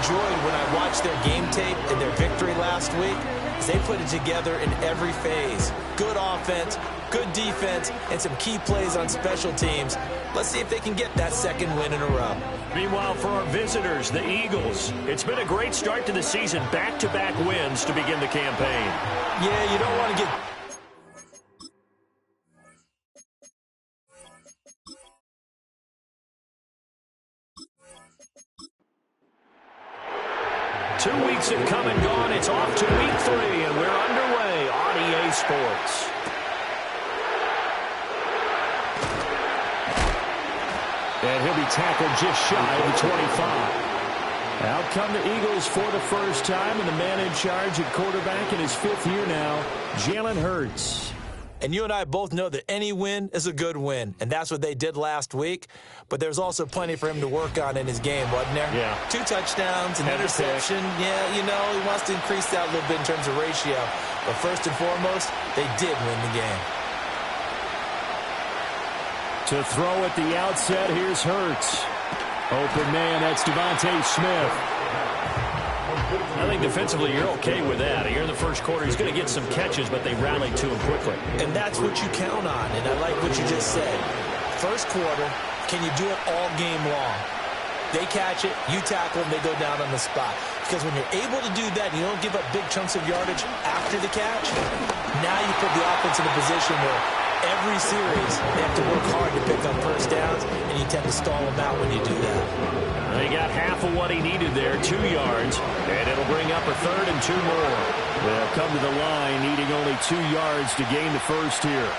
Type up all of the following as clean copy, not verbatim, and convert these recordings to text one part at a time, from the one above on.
enjoyed when I watched their game tape and their victory last week is they put it together in every phase. Good offense, good defense, and some key plays on special teams. Let's see if they can get that second win in a row. Meanwhile, for our visitors, the Eagles, it's been a great start to the season. Back-to-back wins to begin the campaign. Yeah, you don't want to get... 2 weeks have come and gone. It's off to week 3, and we're underway on EA Sports. And he'll be tackled just shy of the 25. Out come the Eagles for the first time, and the man in charge at quarterback in his 5th year now, Jalen Hurts. And you and I both know that any win is a good win, and that's what they did last week. But there's also plenty for him to work on in his game, wasn't there? Yeah. 2 touchdowns, an interception. Yeah, you know, he wants to increase that a little bit in terms of ratio. But first and foremost, they did win the game. To throw at the outset, here's Hurts. Open man, that's Devontae Smith. I think defensively you're okay with that. Here in the first quarter, he's going to get some catches, but they rallied to him quickly. And that's what you count on, and I like what you just said. First quarter, can you do it all game long? They catch it, you tackle them, they go down on the spot. Because when you're able to do that, you don't give up big chunks of yardage after the catch, now you put the offense in a position where every series they have to work hard to pick up first downs, and you tend to stall them out when you do that. They got half of what he needed there, 2 yards, and it'll bring up a 3rd and 2 more. They'll come to the line needing only 2 yards to gain the first here.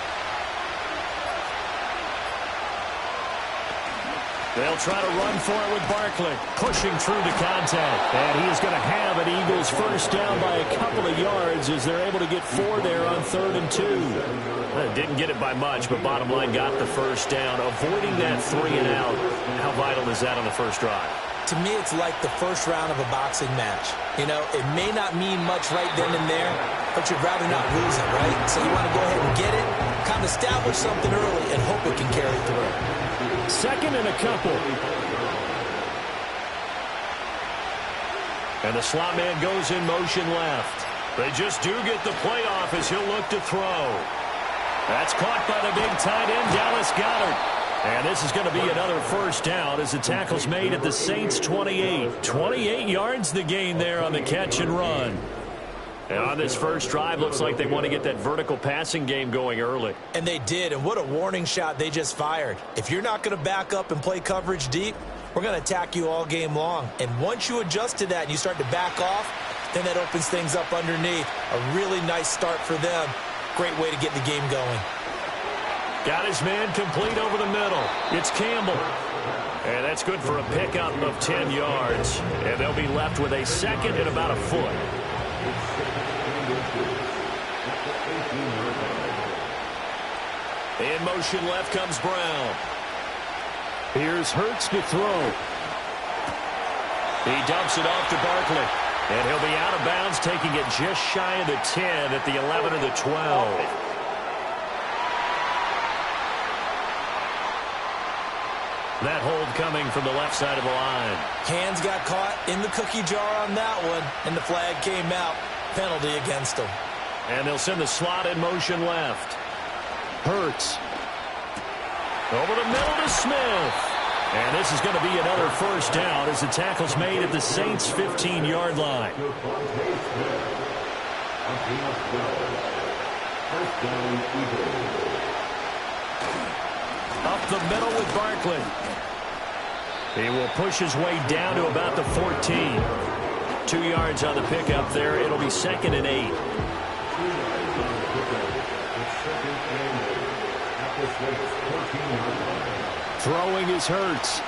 They'll try to run for it with Barkley, pushing through the contact. And he is going to have an Eagles first down by a couple of yards as they're able to get 4 there on 3rd and 2. Didn't get it by much, but bottom line got the first down. Avoiding that 3 and out, how vital is that on the first drive? To me, it's like the first round of a boxing match. You know, it may not mean much right then and there, but you'd rather not lose it, right? So you want to go ahead and get it, kind of establish something early, and hope it can carry through. 2nd and a couple. And the slot man goes in motion left. They just do get the play off as he'll look to throw. That's caught by the big tight end, Dallas Goedert. And this is going to be another first down as the tackle's made at the Saints' 28. 28 yards the gain there on the catch and run. And on this first drive, looks like they want to get that vertical passing game going early. And they did, and what a warning shot they just fired. If you're not going to back up and play coverage deep, we're going to attack you all game long. And once you adjust to that and you start to back off, then that opens things up underneath. A really nice start for them. Great way to get the game going. Got his man complete over the middle. It's Campbell. And that's good for a pickup of 10 yards. And they'll be left with a 2nd and about a foot. In motion left comes Brown. Here's Hurts to throw. He dumps it off to Barkley. And he'll be out of bounds, taking it just shy of the 10 at the 11 or the 12. That hold coming from the left side of the line. Hands got caught in the cookie jar on that one, and the flag came out. Penalty against them. And they'll send the slot in motion left. Hurts. Over the middle to Smith. And this is going to be another first down as the tackle's made at the Saints' 15-yard line. Up the middle with Barkley. He will push his way down to about the 14. 2 yards on the pickup there. It'll be 2nd and 8. Throwing is Hurts.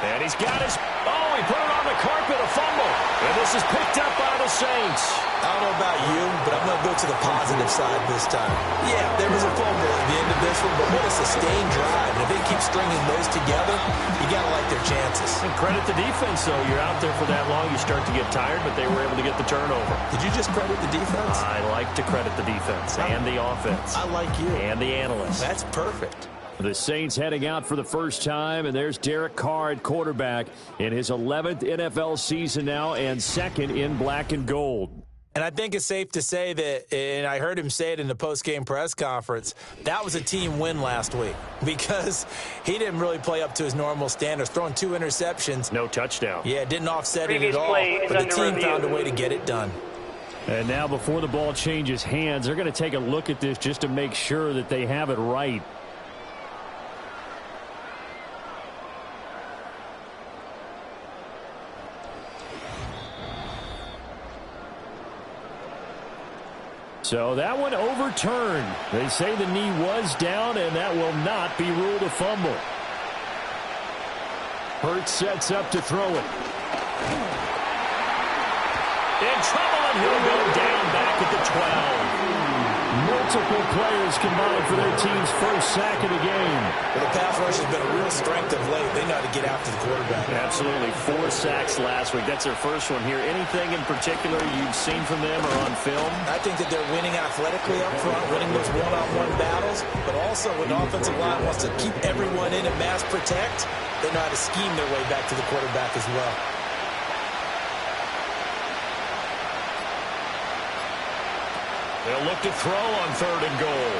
And he's got his... Oh, he put it on the carpet, a fumble. And this is picked up by the Saints. I don't know about you, but I'm going to go to the positive side this time. Yeah, there was a fumble at the end of this one, but what a sustained drive. And if they keep stringing those together, you got to like their chances. And credit the defense, though. You're out there for that long, you start to get tired, but they were able to get the turnover. Did you just credit the defense? I like to credit the defense and the offense. I like you. And the analysts. That's perfect. The Saints heading out for the first time, and there's Derek Carr at quarterback in his 11th NFL season now and second in black and gold. And I think it's safe to say that, and I heard him say it in the post-game press conference, that was a team win last week because he didn't really play up to his normal standards, throwing 2 interceptions. No touchdown. Yeah, didn't offset it at all, but the team found a way to get it done. And now before the ball changes hands, they're going to take a look at this just to make sure that they have it right. So that one overturned. They say the knee was down, and that will not be ruled a fumble. Hurts sets up to throw it. In trouble, and he'll go down back at the 12. Multiple players combined for their team's first sack of the game. Well, the pass rush has been a real strength of late. They know how to get after the quarterback. Absolutely. 4 sacks last week. That's their first one here. Anything in particular you've seen from them or on film? I think that they're winning athletically up front, winning those one-on-one battles, but also when the offensive line wants to keep everyone in and mass protect, they know how to scheme their way back to the quarterback as well. They'll look to throw on 3rd and goal.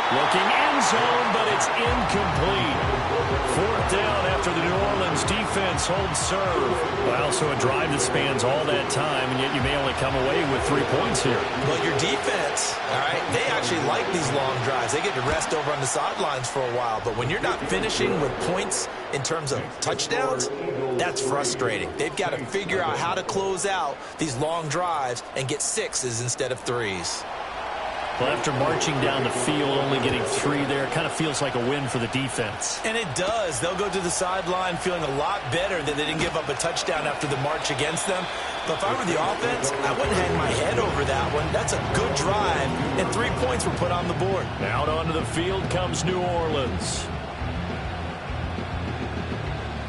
Looking end zone, but it's incomplete. 4th down after the New Orleans defense holds serve. Well, so a drive that spans all that time, and yet you may only come away with 3 points here. Well, your defense, all right, they actually like these long drives. They get to rest over on the sidelines for a while, but when you're not finishing with points in terms of touchdowns, that's frustrating. They've got to figure out how to close out these long drives and get 6s instead of 3s. Well, after marching down the field, only getting 3 there, it kind of feels like a win for the defense. And it does. They'll go to the sideline feeling a lot better that they didn't give up a touchdown after the march against them. But if I were the offense, I wouldn't hang my head over that one. That's a good drive, and 3 points were put on the board. Out onto the field comes New Orleans.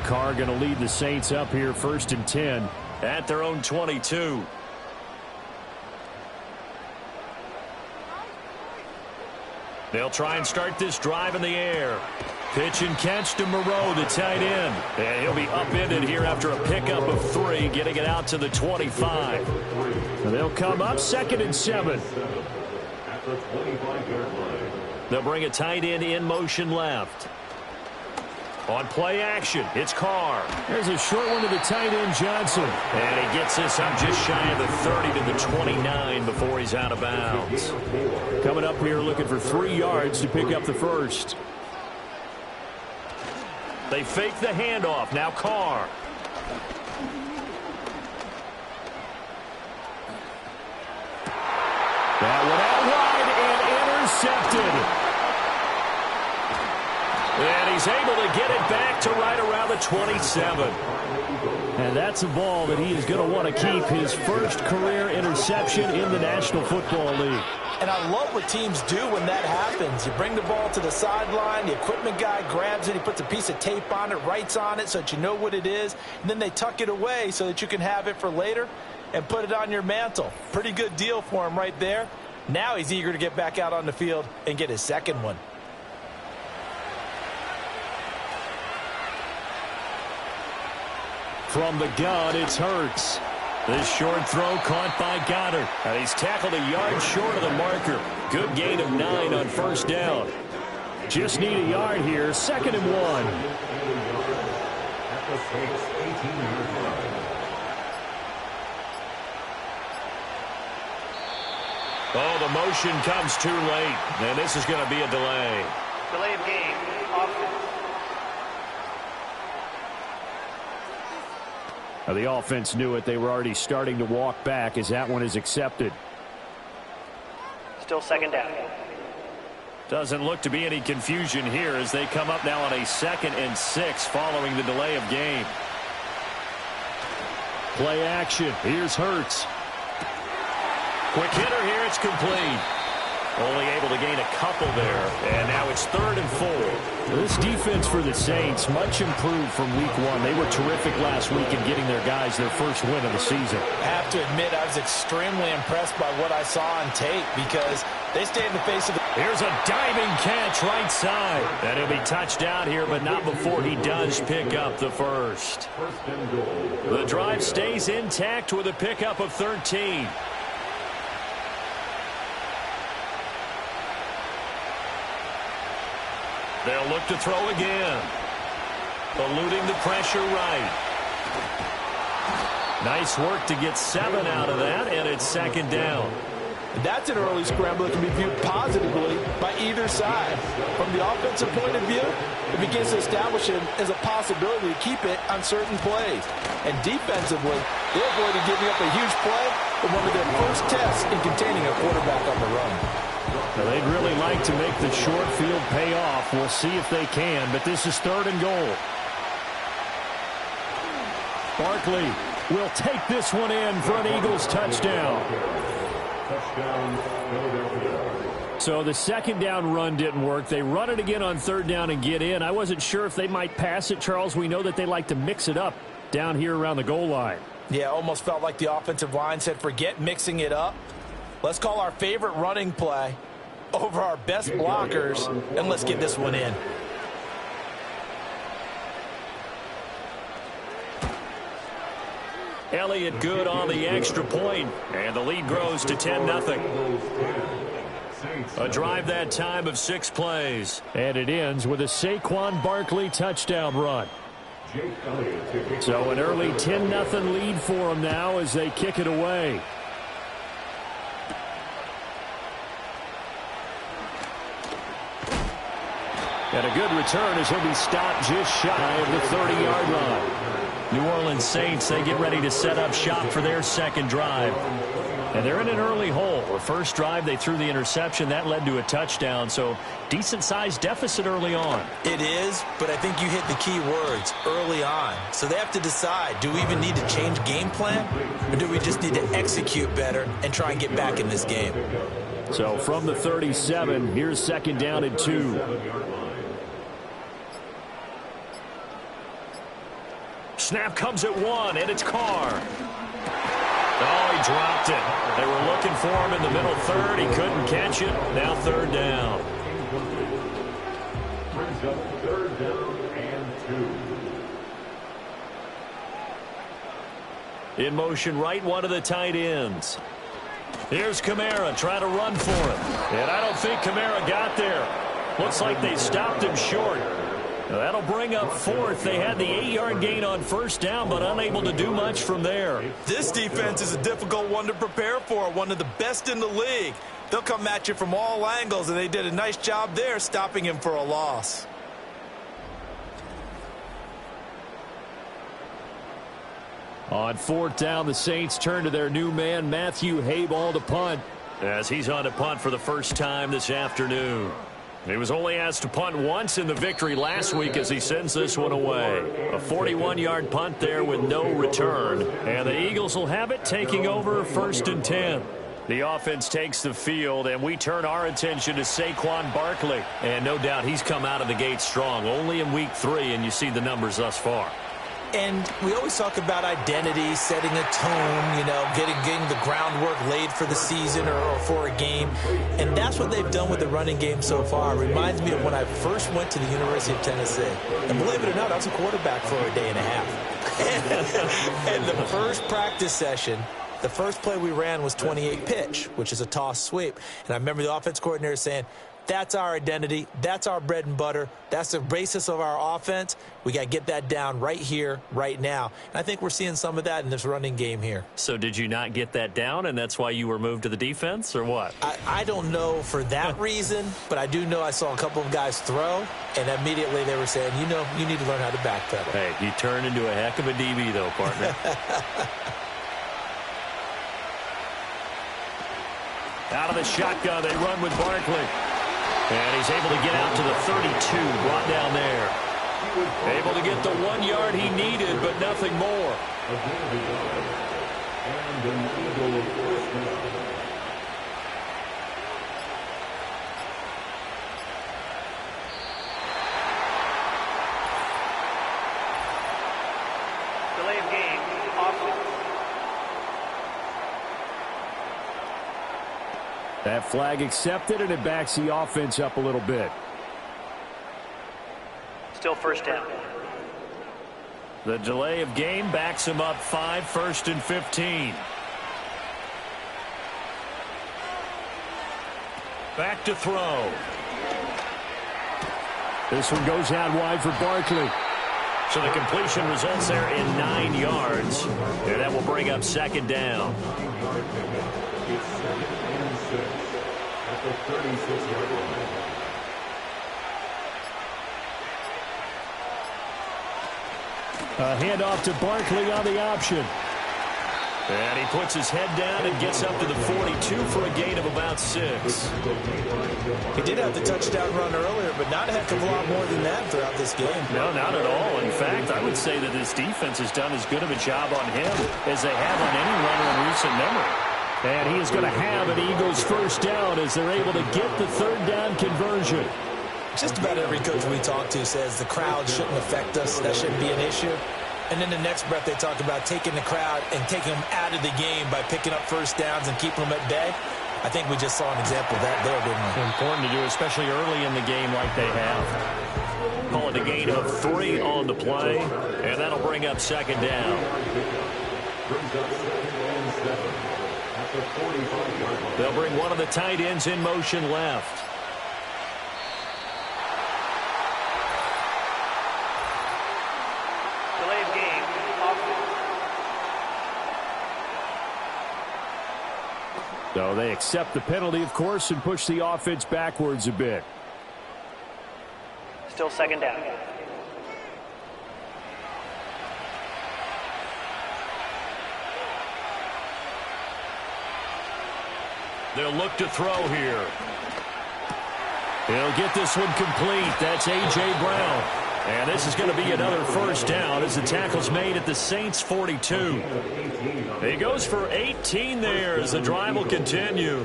Carr going to lead the Saints up here 1st and 10 at their own 22. They'll try and start this drive in the air. Pitch and catch to Moreau, the tight end. And he'll be upended here after a pickup of 3, getting it out to the 25. And they'll come up 2nd and 7. They'll bring a tight end in motion left. On play action, it's Carr. There's a short one to the tight end, Johnson. And he gets this up just shy of the 30 to the 29 before he's out of bounds. Coming up here looking for 3 yards to pick up the first. They fake the handoff. Now Carr. That one out wide and intercepted. And he's able to get it back to right around the 27. And that's a ball that he is going to want to keep, his first career interception in the National Football League. And I love what teams do when that happens. You bring the ball to the sideline, the equipment guy grabs it, he puts a piece of tape on it, writes on it so that you know what it is, and then they tuck it away so that you can have it for later and put it on your mantle. Pretty good deal for him right there. Now he's eager to get back out on the field and get his second one. From the gun, it's Hurts. This short throw caught by Goddard. And he's tackled a yard short of the marker. Good gain of 9 on 1st down. Just need a yard here. 2nd and 1. Oh, the motion comes too late. And this is going to be a delay. Delay of game. Offense. Now, the offense knew it. They were already starting to walk back as that one is accepted. Still 2nd down. Doesn't look to be any confusion here as they come up now on a 2nd and 6 following the delay of game. Play action. Here's Hurts. Quick hitter here. It's complete. Only able to gain a couple there. And now it's 3rd and 4. This defense for the Saints, much improved from week 1. They were terrific last week in getting their guys their first win of the season. I have to admit, I was extremely impressed by what I saw on tape because they stayed in the face of the... Here's a diving catch right side. And he'll be touched out here, but not before he does pick up the first. The drive stays intact with a pickup of 13. They'll look to throw again. Eluding the pressure right. Nice work to get 7 out of that, and it's second down. That's an early scramble that can be viewed positively by either side. From the offensive point of view, it begins to establish it as a possibility to keep it on certain plays. And defensively, they avoided giving up a huge play in one of their first tests in containing a quarterback on the run. Well, they'd really like to make the short field pay off. We'll see if they can, but this is 3rd and goal. Barkley will take this one in for an Eagles touchdown. So the second down run didn't work. They run it again on 3rd down and get in. I wasn't sure if they might pass it, Charles. We know that they like to mix it up down here around the goal line. Yeah, almost felt like the offensive line said, forget mixing it up. Let's call our favorite running play over our best blockers, and let's get this one in. Elliott good on the extra point, and the lead grows to 10-0. A drive that time of 6 plays. And it ends with a Saquon Barkley touchdown run. So an early 10-0 lead for them now as they kick it away. And a good return as he'll be stopped just shy of the 30-yard line. New Orleans Saints, they get ready to set up shop for their second drive. And they're in an early hole. The first drive, they threw the interception. That led to a touchdown, so decent-sized deficit early on. It is, but I think you hit the key words, early on. So they have to decide, do we even need to change game plan, or do we just need to execute better and try and get back in this game? So from the 37, here's 2nd down and 2. Snap comes at 1, and it's Carr. Oh, he dropped it. They were looking for him in the middle 3rd. He couldn't catch it. Now 3rd down. Brings up 3rd down and 2. In motion right, one of the tight ends. Here's Kamara trying to run for it. And I don't think Kamara got there. Looks like they stopped him short. That'll bring up 4th. They had the 8-yard gain on 1st down, but unable to do much from there. This defense is a difficult one to prepare for, one of the best in the league. They'll come at you from all angles, and they did a nice job there stopping him for a loss. On 4th down, the Saints turn to their new man, Matthew Hayball, to punt, as he's on to punt for the first time this afternoon. He was only asked to punt once in the victory last week as he sends this one away. A 41-yard punt there with no return. And the Eagles will have it, taking over 1st and 10. The offense takes the field, and we turn our attention to Saquon Barkley. And no doubt he's come out of the gate strong, only in week 3, and you see the numbers thus far. And we always talk about identity, setting a tone, you know, getting the groundwork laid for the season or for a game. And that's what they've done with the running game so far. It reminds me of when I first went to the University of Tennessee. And believe it or not, I was a quarterback for a day and a half. And the first practice session, the first play we ran was 28 pitch, which is a toss sweep. And I remember the offense coordinator saying, that's our identity. That's our bread and butter. That's the basis of our offense. We got to get that down right here, right now. And I think we're seeing some of that in this running game here. So did you not get that down, and that's why you were moved to the defense, or what? I don't know for that reason, but I do know I saw a couple of guys throw, and immediately they were saying, you know, you need to learn how to backpedal. Hey, you turned into a heck of a DB, though, partner. Out of the shotgun, they run with Barkley. And he's able to get out to the 32, brought down there. Able to get the 1 yard he needed, but nothing more. Delay of game, offense. That flag accepted, and it backs the offense up a little bit. Still first down. The delay of game backs him up 5, 1st and 15. Back to throw. This one goes out wide for Barkley. So the completion results there in 9 yards. And that will bring up 2nd down. A handoff to Barkley on the option. And he puts his head down and gets up to the 42 for a gain of about 6. He did have the touchdown run earlier, but not a heck of a lot more than that throughout this game. No, not at all. In fact, I would say that this defense has done as good of a job on him as they have on any runner in recent memory. And he is going to have an Eagles first down as they're able to get the 3rd down conversion. Just about every coach we talk to says the crowd shouldn't affect us. That shouldn't be an issue. And then the next breath they talk about taking the crowd and taking them out of the game by picking up first downs and keeping them at bay. I think we just saw an example of that there, didn't we? Important to do, especially early in the game like they have. Call it a gain of 3 on the play, and that'll bring up 2nd down. They'll bring one of the tight ends in motion left. Delay of game. Offense. So they accept the penalty, of course, and push the offense backwards a bit. Still 2nd down. They'll look to throw here. He'll get this one complete. That's A.J. Brown. And this is going to be another first down as the tackle's made at the Saints' 42. He goes for 18 there as the drive will continue.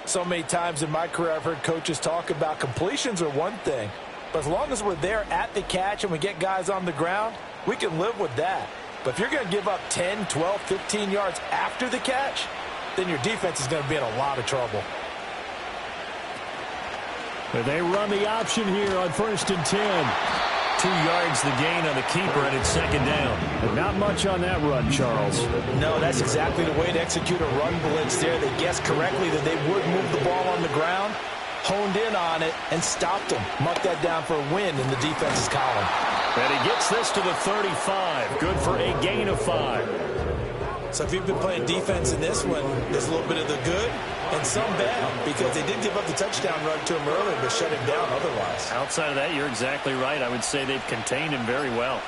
So many times in my career I've heard coaches talk about completions are one thing, but as long as we're there at the catch and we get guys on the ground, we can live with that. But if you're going to give up 10, 12, 15 yards after the catch, then your defense is going to be in a lot of trouble. But they run the option here on 1st and 10. 2 yards the gain on the keeper, and it's 2nd down. But not much on that run, Charles. No, that's exactly the way to execute a run blitz there. They guessed correctly that they would move the ball on the ground, honed in on it, and stopped them. Mark that down for a win in the defense's column. And he gets this to the 35. Good for a gain of 5. So if you've been playing defense in this one, there's a little bit of the good and some bad, because they did give up the touchdown run to him earlier, but shut him down otherwise. Outside of that, you're exactly right. I would say they've contained him very well.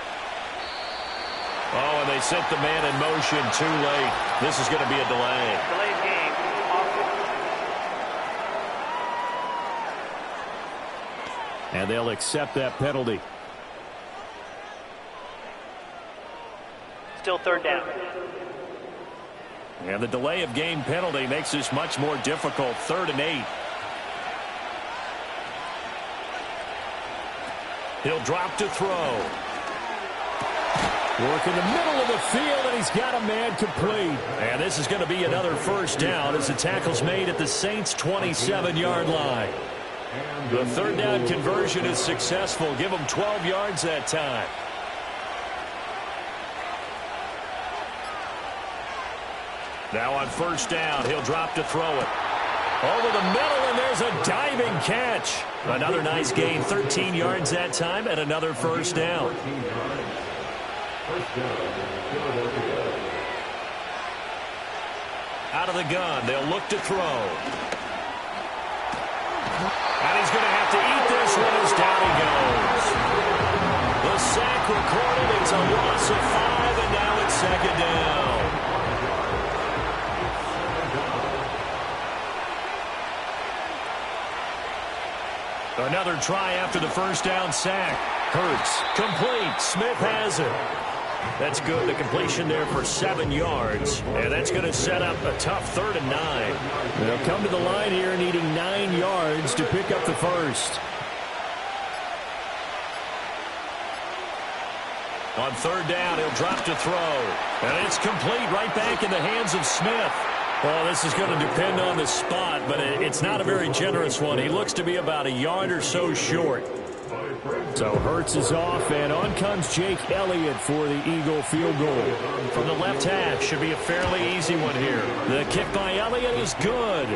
Oh, and they sent the man in motion too late. This is going to be a delay. Delay of game. Offense. And they'll accept that penalty. Still 3rd down. And the delay of game penalty makes this much more difficult. 3rd and 8. He'll drop to throw. Work in the middle of the field, and he's got a man complete. And this is going to be another first down as the tackle's made at the Saints' 27-yard line. The 3rd down conversion is successful. Give him 12 yards that time. Now on 1st down, he'll drop to throw it. Over the middle, and there's a diving catch. Another nice gain, 13 yards that time, and another first down. Out of the gun, they'll look to throw. And he's going to have to eat this one as down he goes. The sack recorded, it's a loss of 5, and now it's 2nd down. Another try after the first down sack. Hurts. Complete. Smith has it. That's good. The completion there for 7 yards. And that's going to set up a tough 3rd and 9. They'll come to the line here needing 9 yards to pick up the first. On 3rd down, he'll drop to throw. And it's complete right back in the hands of Smith. Well, this is going to depend on the spot, but it's not a very generous one. He looks to be about a yard or so short. So Hurts is off, and on comes Jake Elliott for the Eagle field goal. From the left hash, should be a fairly easy one here. The kick by Elliott is good.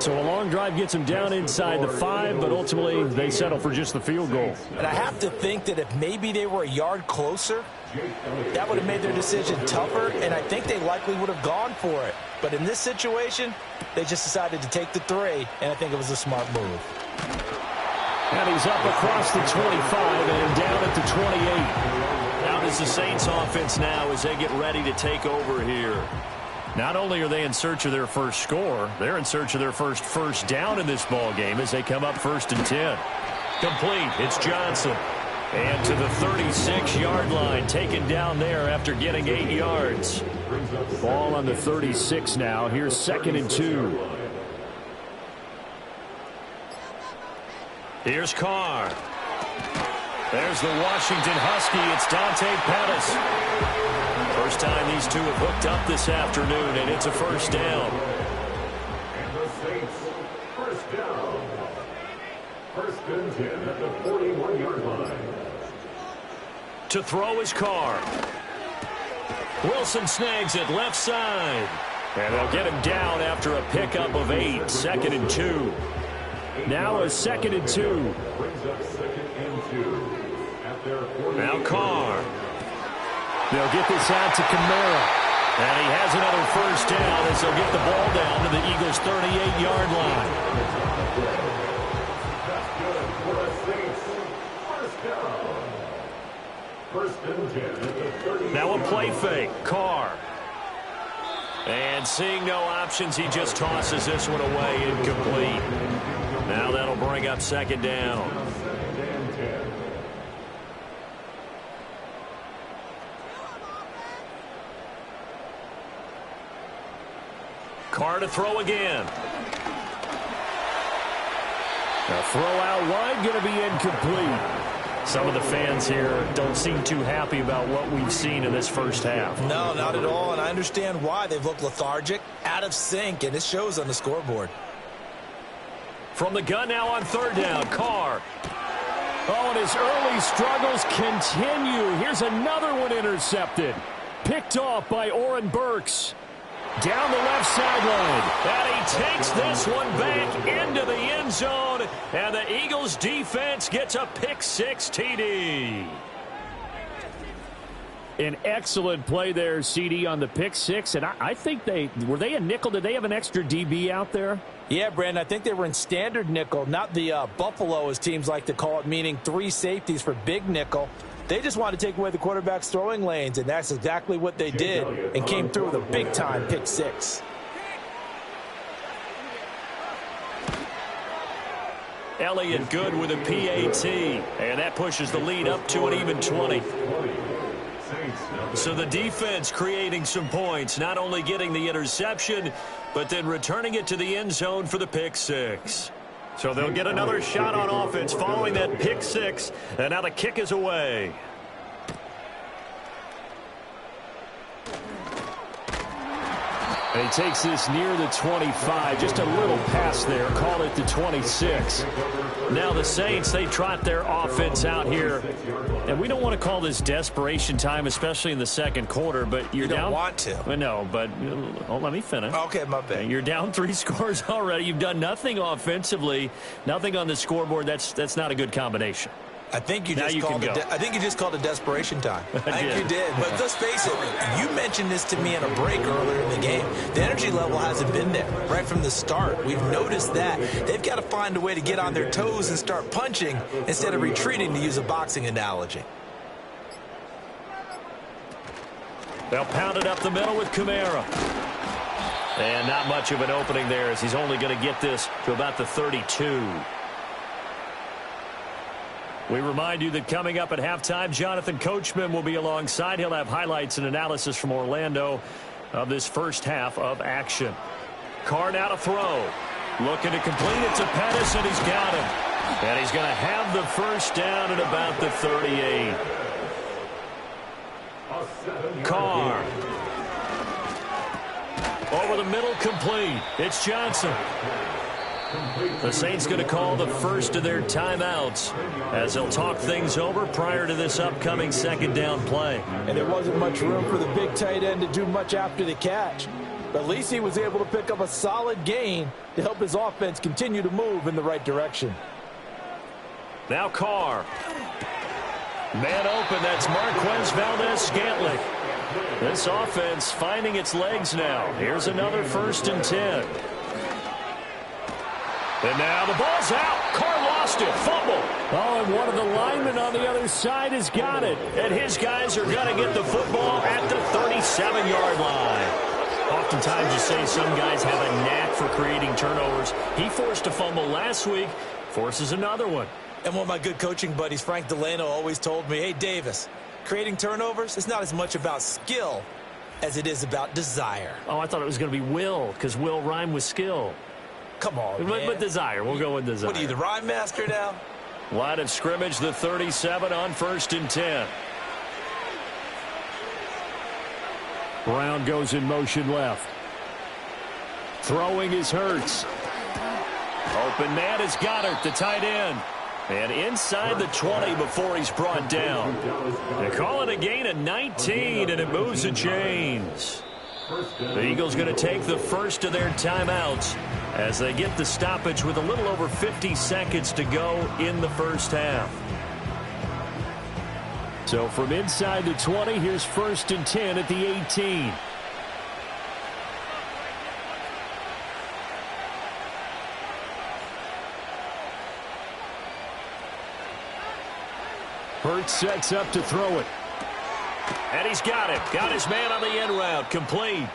So a long drive gets him down inside the 5, but ultimately they settle for just the field goal. And I have to think that if maybe they were a yard closer, that would have made their decision tougher, and I think they likely would have gone for it. But in this situation, they just decided to take the 3, and I think it was a smart move. And he's up across the 25 and down at the 28. Out is the Saints offense now as they get ready to take over here. Not only are they in search of their first score, they're in search of their first down in this ball game as they come up 1st and 10. Complete. It's Johnson. And to the 36-yard line, taken down there after getting 8 yards. Ball on the 36 now. Here's 2nd and 2. Here's Carr. There's the Washington Husky. It's Dante Pettis. First time these two have hooked up this afternoon, and it's a first down. And the Saints, first down. 1st and 10 at the 41-yard line. To throw is Carr. Wilson snags it left side. And they'll get him down after a pickup of 8. 2nd and 2. Now a 2nd and 2. Brings up 2nd and 2 at their 40. Now Carr. They'll get this out to Kamara. And he has another first down as they'll get the ball down to the Eagles' 38-yard line. That's good for the Saints. First down. 1st and 10 at the 30. Now a play fake. Carr. And seeing no options, he just tosses this one away, incomplete. Now that'll bring up 2nd down. 2nd and 10. Carr to throw again. A throw out wide, going to be incomplete. Some of the fans here don't seem too happy about what we've seen in this first half. No, not at all, and I understand why. They've looked lethargic, out of sync, and it shows on the scoreboard. From the gun now on 3rd down, Carr. Oh, and his early struggles continue. Here's another one intercepted. Picked off by Oren Burks. Down the left sideline. And he takes this one back into the end zone. And the Eagles defense gets a pick-6 TD. An excellent play there, CD, on the pick-6. And I think were they a nickel? Did they have an extra DB out there? Yeah, Brandon, I think they were in standard nickel, not the Buffalo, as teams like to call it, meaning 3 safeties for big nickel. They just wanted to take away the quarterback's throwing lanes, and that's exactly what they did and came through with a big-time pick-6. Elliott good with a PAT, and that pushes the lead up to an even 20. So the defense creating some points, not only getting the interception, but then returning it to the end zone for the pick-6. So they'll get another shot on offense following that pick-6, and now the kick is away. And he takes this near the 25. Just a little pass there. Call it the 26. Now the Saints, they trot their offense out here. And we don't want to call this desperation time, especially in the second quarter. But you're you down. Don't want to. No, but let me finish. Okay, my bad. You're down 3 scores already. You've done nothing offensively. Nothing on the scoreboard. That's not a good combination. I think you Now just you called can it. go. I think you just called it desperation time. I think did. you did. But let's face it. You mentioned this to me in a break earlier in the game. The energy level hasn't been there right from the start. We've noticed that they've got to find a way to get on their toes and start punching instead of retreating, to use a boxing analogy. They'll pound it up the middle with Kamara. And not much of an opening there, as he's only going to get this to about the 32. We remind you that coming up at halftime, Jonathan Coachman will be alongside. He'll have highlights and analysis from Orlando of this first half of action. Carr now to throw. Looking to complete it to Pettis, and he's got him. And he's going to have the first down at about the 38. Carr. Over the middle, complete. It's Johnson. The Saints going to call the first of their timeouts as they'll talk things over prior to this upcoming second down play. And there wasn't much room for the big tight end to do much after the catch. But at least he was able to pick up a solid gain to help his offense continue to move in the right direction. Now Carr. Man open, that's Marquez Valdez-Scantling. This offense finding its legs now. Here's another 1st and 10. And now the ball's out. Carr lost it. Fumble. Oh, and one of the linemen on the other side has got it. And his guys are going to get the football at the 37-yard line. Oftentimes you say some guys have a knack for creating turnovers. He forced a fumble last week, forces another one. And one of my good coaching buddies, Frank Delano, always told me, hey, Davis, creating turnovers, it's not as much about skill as it is about desire. Oh, I thought it was going to be will, because will rhyme with skill. Come on, man. But desire. We'll go with desire. What are you, the rhyme master now? Line of scrimmage, the 37 on 1st and 10. Brown goes in motion left. Throwing is Hurts. Open man is Goddard, the tight end. And inside the 20 before he's brought down. They call it a gain of 19, and it moves the chains. The Eagles going to take the first of their timeouts as they get the stoppage with a little over 50 seconds to go in the first half. So from inside the 20, here's 1st and 10 at the 18. Hurts sets up to throw it. And he's got it. Got his man on the end route. Complete.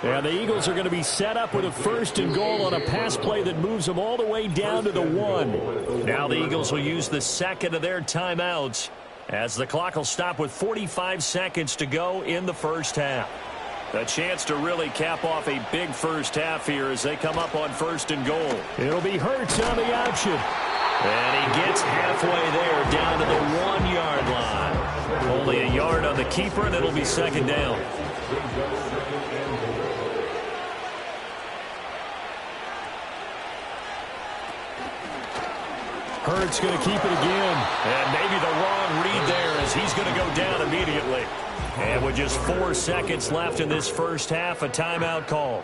And the Eagles are going to be set up with a 1st and goal on a pass play that moves them all the way down to the 1. Now the Eagles will use the second of their timeouts as the clock will stop with 45 seconds to go in the first half. A chance to really cap off a big first half here as they come up on 1st and goal. It'll be Hurts on the option. And he gets halfway there down to the 1-yard line. Only a yard on the keeper, and it'll be second down. Hurts going to keep it again. And maybe the wrong read there as he's going to go down immediately. And with just 4 seconds left in this first half, a timeout call.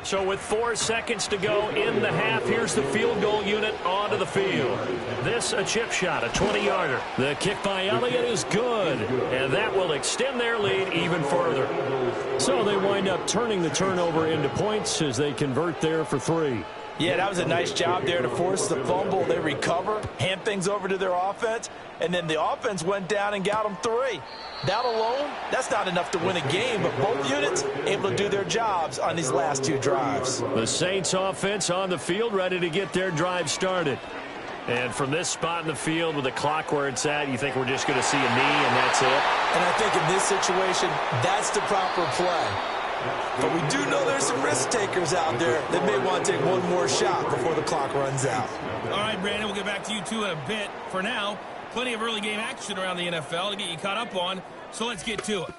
So with 4 seconds to go in the half, here's the field goal unit onto the field. This a chip shot, a 20-yarder. The kick by Elliott is good, and that will extend their lead even further. So they wind up turning the turnover into points as they convert there for 3. Yeah, that was a nice job there to force the fumble. They recover, hand things over to their offense, and then the offense went down and got them 3. That alone, that's not enough to win a game, but both units able to do their jobs on these last 2 drives. The Saints offense on the field ready to get their drive started. And from this spot in the field with the clock where it's at, you think we're just going to see a knee and that's it? And I think in this situation, that's the proper play. But we do know there's some risk takers out there that may want to take one more shot before the clock runs out. All right, Brandon, we'll get back to you two in a bit. For now, plenty of early game action around the NFL to get you caught up on, so let's get to it.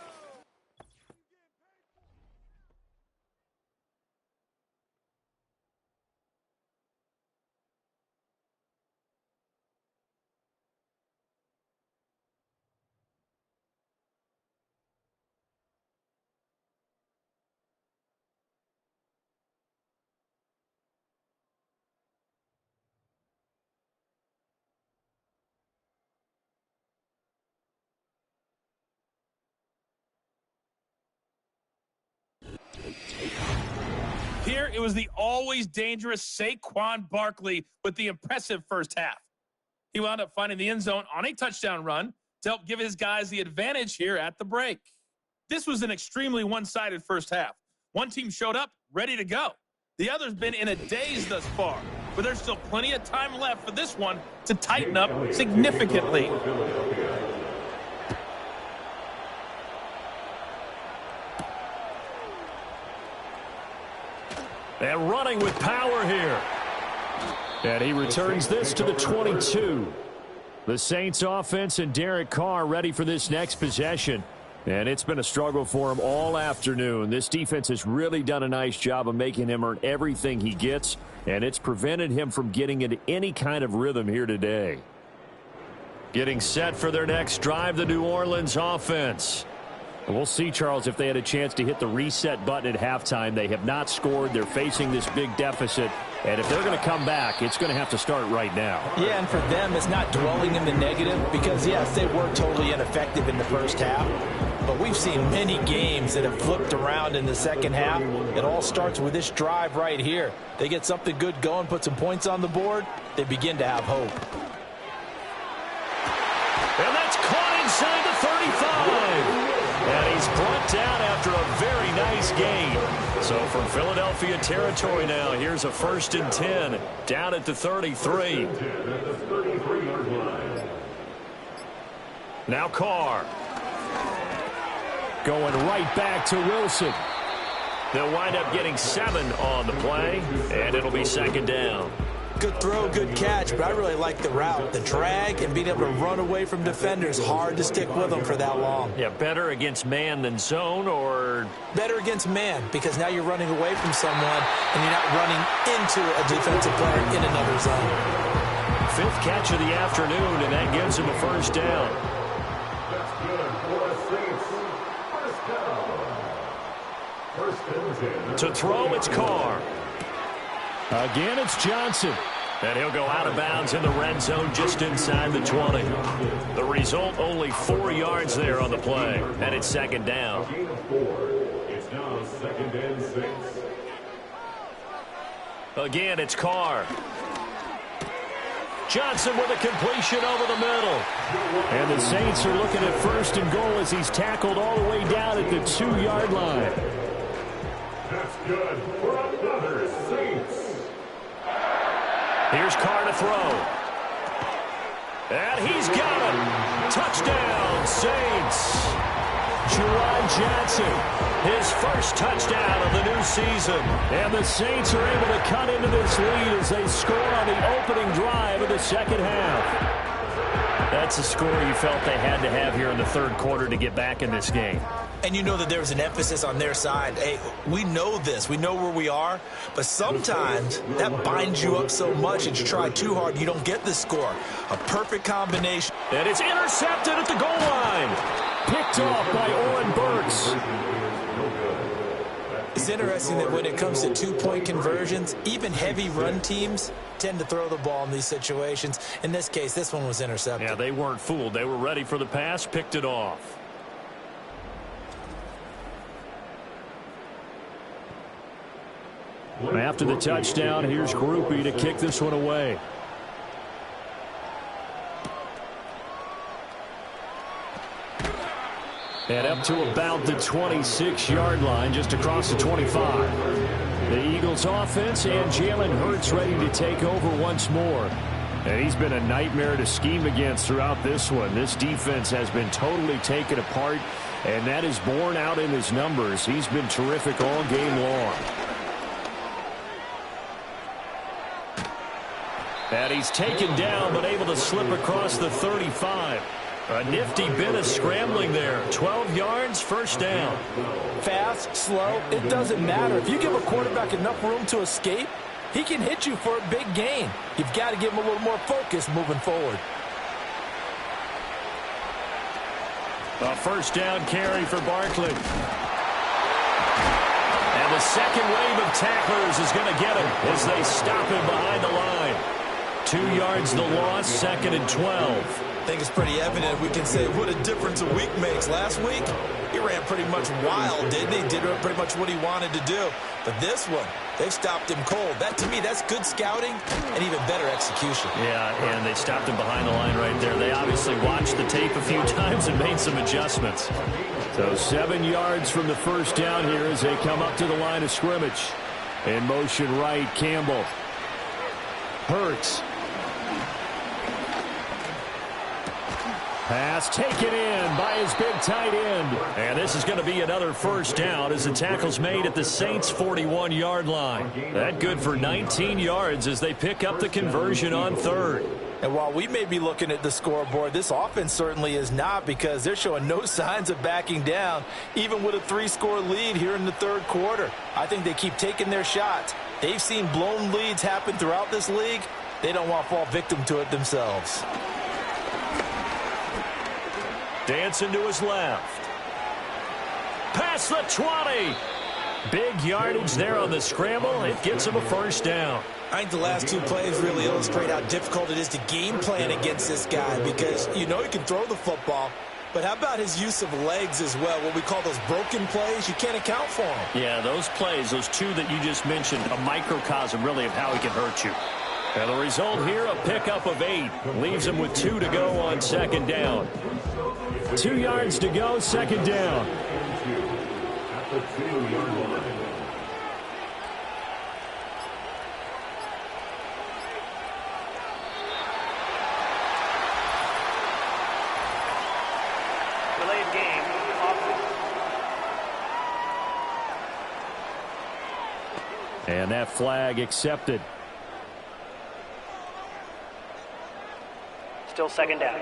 Here, it was the always dangerous Saquon Barkley with the impressive first half. He wound up finding the end zone on a touchdown run to help give his guys the advantage here at the break. This was an extremely one-sided first half. One team showed up, ready to go. The other's been in a daze thus far, but there's still plenty of time left for this one to tighten up significantly. And running with power here. And he returns this to the 22. The Saints offense and Derek Carr ready for this next possession. And it's been a struggle for him all afternoon. This defense has really done a nice job of making him earn everything he gets, and it's prevented him from getting into any kind of rhythm here today. Getting set for their next drive, the New Orleans offense. And we'll see, Charles, if they had a chance to hit the reset button at halftime. They have not scored. They're facing this big deficit. And if they're going to come back, it's going to have to start right now. Yeah, and for them, it's not dwelling in the negative because, yes, they were totally ineffective in the first half. But we've seen many games that have flipped around in the second half. It all starts with this drive right here. They get something good going, put some points on the board, they begin to have hope. And that's caught inside the 35. And he's brought down after a very nice gain. So from Philadelphia territory now, here's a 1st and 10 down at the 33. Now Carr. Going right back to Wilson. They'll wind up getting 7 on the play, and it'll be 2nd down. Good throw, good catch, but I really like the route. The drag and being able to run away from defenders, hard to stick with them for that long. Yeah, better against man than zone, or? Better against man, because now you're running away from someone and you're not running into a defensive player in another zone. 5th catch of the afternoon, and that gives him a 1st down. That's good for the Saints. 1st down. 1st and 10. To throw, it's Carr. Again, it's Johnson. And he'll go out of bounds in the red zone just inside the 20. The result, only 4 yards there on the play. And it's 2nd down. Gain of 4. It's now 2nd and 6. Again, it's Carr. Johnson with a completion over the middle. And the Saints are looking at 1st and goal as he's tackled all the way down at the 2-yard line. That's good for another Saints. Here's Carr to throw. And he's got him. Touchdown, Saints. Juwan Johnson, his 1st touchdown of the new season. And the Saints are able to cut into this lead as they score on the opening drive of the 2nd half. That's a score you felt they had to have here in the 3rd quarter to get back in this game. And you know that there was an emphasis on their side. Hey, we know this. We know where we are. But sometimes that binds you up so much that you try too hard, you don't get the score. A perfect combination. And it's intercepted at the goal line. Picked off by Oren Burks. It's interesting that when it comes to 2-point conversions, even heavy run teams tend to throw the ball in these situations. In this case, this one was intercepted. Yeah, they weren't fooled. They were ready for the pass, picked it off. After the touchdown, here's Grupe to kick this one away. And up to about the 26-yard line, just across the 25. The Eagles offense and Jalen Hurts ready to take over once more. And he's been a nightmare to scheme against throughout this one. This defense has been totally taken apart, and that is borne out in his numbers. He's been terrific all game long. And he's taken down, but able to slip across the 35. A nifty bit of scrambling there. 12 yards, 1st down. Fast, slow, it doesn't matter. If you give a quarterback enough room to escape, he can hit you for a big gain. You've got to give him a little more focus moving forward. A 1st down carry for Barkley. And the second wave of tacklers is going to get him as they stop him behind the line. 2 yards the loss, 2nd and 12. I think it's pretty evident. We can say what a difference a week makes. Last week, he ran pretty much wild, didn't he? Did pretty much what he wanted to do. But this one, they've stopped him cold. That, to me, that's good scouting and even better execution. Yeah, and they stopped him behind the line right there. They obviously watched the tape a few times and made some adjustments. So 7 yards from the 1st down here as they come up to the line of scrimmage. In motion right, Campbell. Hurts. Pass taken in by his big tight end. And this is going to be another 1st down as the tackle's made at the Saints' 41-yard line. That good for 19 yards as they pick up the conversion on 3rd. And while we may be looking at the scoreboard, this offense certainly is not, because they're showing no signs of backing down, even with a 3-score lead here in the third quarter. I think they keep taking their shots. They've seen blown leads happen throughout this league. They don't want to fall victim to it themselves. Dancing to his left. Past the 20. Big yardage there on the scramble. It gets him a first down. I think the last 2 plays really illustrate how difficult it is to game plan against this guy, because you know he can throw the football, but how about his use of legs as well? What we call those broken plays, you can't account for them. Yeah, those plays, those 2 that you just mentioned, a microcosm really of how he can hurt you. And the result here, a pickup of 8. Leaves him with 2 to go on second down. 2 yards to go, second down. At the 2-yard line. Delayed game, offense. And that flag accepted. Still second down.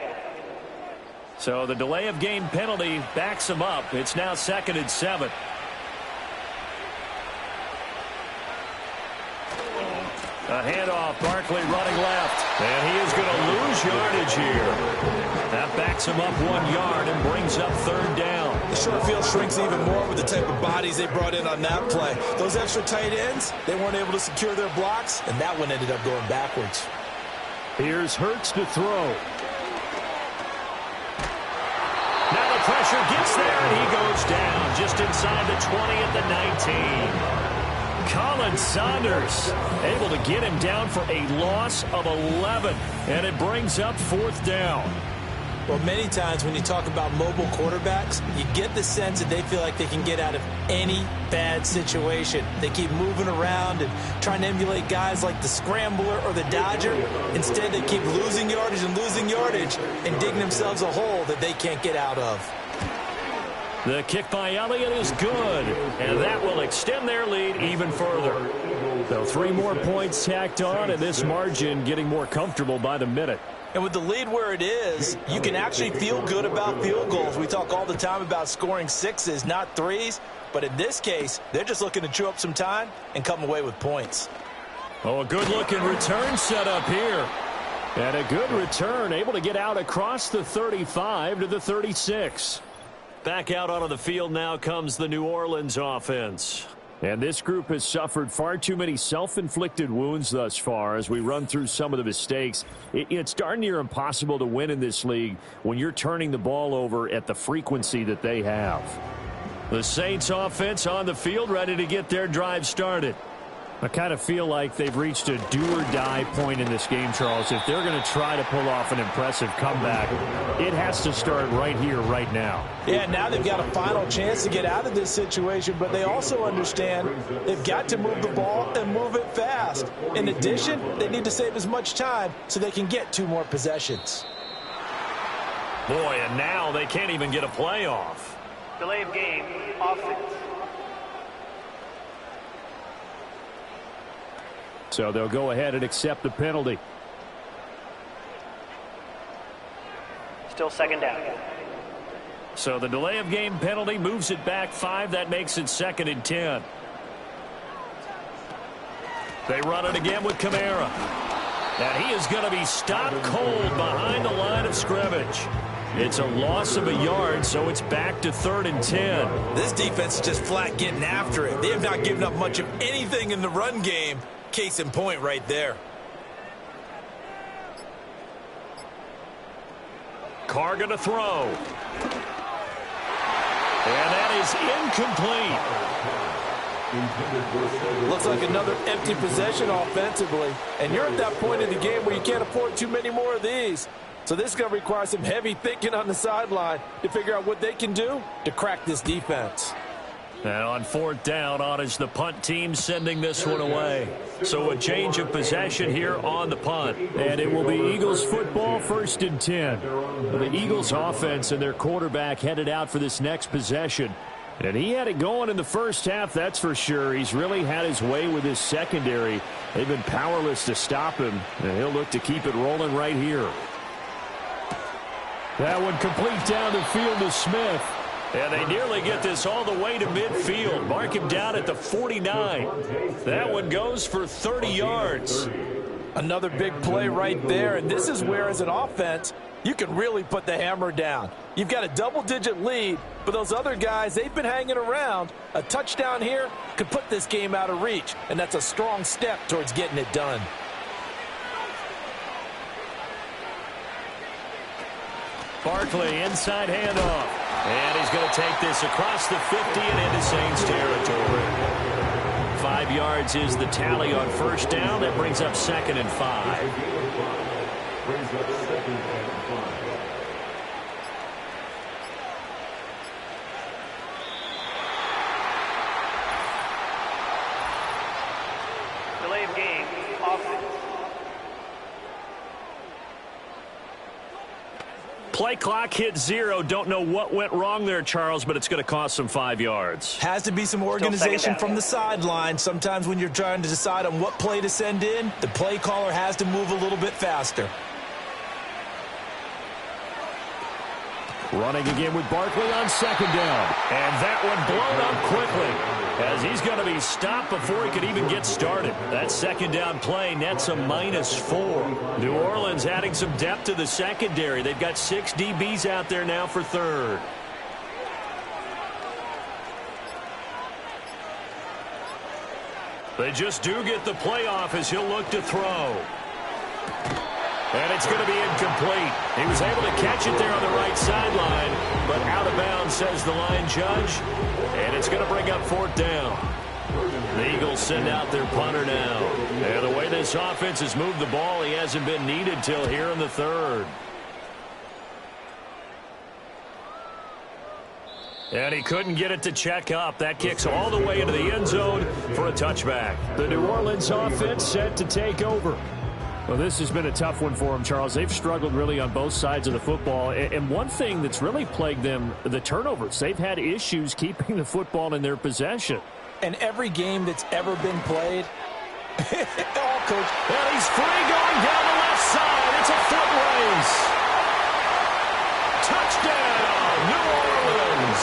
So the delay of game penalty backs him up. It's now 2nd and 7. A handoff, Barkley running left. And he is going to lose yardage here. That backs him up 1 yard and brings up third down. The short field shrinks even more with the type of bodies they brought in on that play. Those extra tight ends, they weren't able to secure their blocks, and that one ended up going backwards. Here's Hurts to throw. Now the pressure gets there, and he goes down just inside the 20 at the 19. Colin Saunders able to get him down for a loss of 11, and it brings up 4th down. Well, many times when you talk about mobile quarterbacks, you get the sense that they feel like they can get out of any bad situation. They keep moving around and trying to emulate guys like the Scrambler or the Dodger. Instead, they keep losing yardage and digging themselves a hole that they can't get out of. The kick by Elliott is good, and that will extend their lead even further. So 3 more points tacked on, and this margin getting more comfortable by the minute. And with the lead where it is, you can actually feel good about field goals. We talk all the time about scoring 6s, not 3s. But in this case, they're just looking to chew up some time and come away with points. Oh, a good-looking return set up here. And a good return, able to get out across the 35 to the 36. Back out onto the field now comes the New Orleans offense. And this group has suffered far too many self-inflicted wounds thus far as we run through some of the mistakes. It's darn near impossible to win in this league when you're turning the ball over at the frequency that they have. The Saints offense on the field ready to get their drive started. I kind of feel like they've reached a do-or-die point in this game, Charles. If they're going to try to pull off an impressive comeback, it has to start right here, right now. Yeah, now they've got a final chance to get out of this situation, but they also understand they've got to move the ball and move it fast. In addition, they need to save as much time so they can get 2 more possessions. Boy, and now they can't even get a play off. Delay of game, offense. So they'll go ahead and accept the penalty. Still second down. So the delay of game penalty moves it back 5. That makes it 2nd and 10. They run it again with Kamara. And he is going to be stopped cold behind the line of scrimmage. It's a loss of a yard, so it's back to 3rd and 10. This defense is just flat getting after it. They have not given up much of anything in the run game. Case in point right there. Carr going to throw. And that is incomplete. Looks like another empty possession offensively. And you're at that point in the game where you can't afford too many more of these. So this is going to require some heavy thinking on the sideline to figure out what they can do to crack this defense. And on 4th down, on is the punt team sending this one away. So a change of possession here on the punt. And it will be Eagles football, 1st and 10. The Eagles offense and their quarterback headed out for this next possession. And he had it going in the first half, that's for sure. He's really had his way with his secondary. They've been powerless to stop him, and he'll look to keep it rolling right here. That one complete down the field to Smith. And they nearly get this all the way to midfield. Mark him down at the 49. That one goes for 30 yards. Another big play right there, and this is where, as an offense, you can really put the hammer down. You've got a double-digit lead, but those other guys, they've been hanging around. A touchdown here could put this game out of reach, and that's a strong step towards getting it done. Barkley, inside handoff. And he's going to take this across the 50 and into Saints territory. 5 yards is the tally on first down. That brings up 2nd and 5. Brings up 2nd and 5. Delay of game, offense. Play clock hit 0. Don't know what went wrong there, Charles, but it's going to cost them 5 yards. Has to be some organization from the sideline. Sometimes when you're trying to decide on what play to send in, the play caller has to move a little bit faster. Running again with Barkley on 2nd down. And that one blown up quickly as he's going to be stopped before he could even get started. That 2nd down play nets a -4. New Orleans adding some depth to the secondary. They've got 6 DBs out there now for 3rd. They just do get the playoff as he'll look to throw. And it's going to be incomplete. He was able to catch it there on the right sideline, but out of bounds, says the line judge. And it's going to bring up 4th down. The Eagles send out their punter now. And the way this offense has moved the ball, he hasn't been needed till here in the 3rd. And he couldn't get it to check up. That kicks all the way into the end zone for a touchback. The New Orleans offense set to take over. Well, this has been a tough one for them, Charles. They've struggled really on both sides of the football. And one thing that's really plagued them, the turnovers. They've had issues keeping the football in their possession. And every game that's ever been played, Coach. And he's free going down the left side. It's a foot race. Touchdown, New Orleans.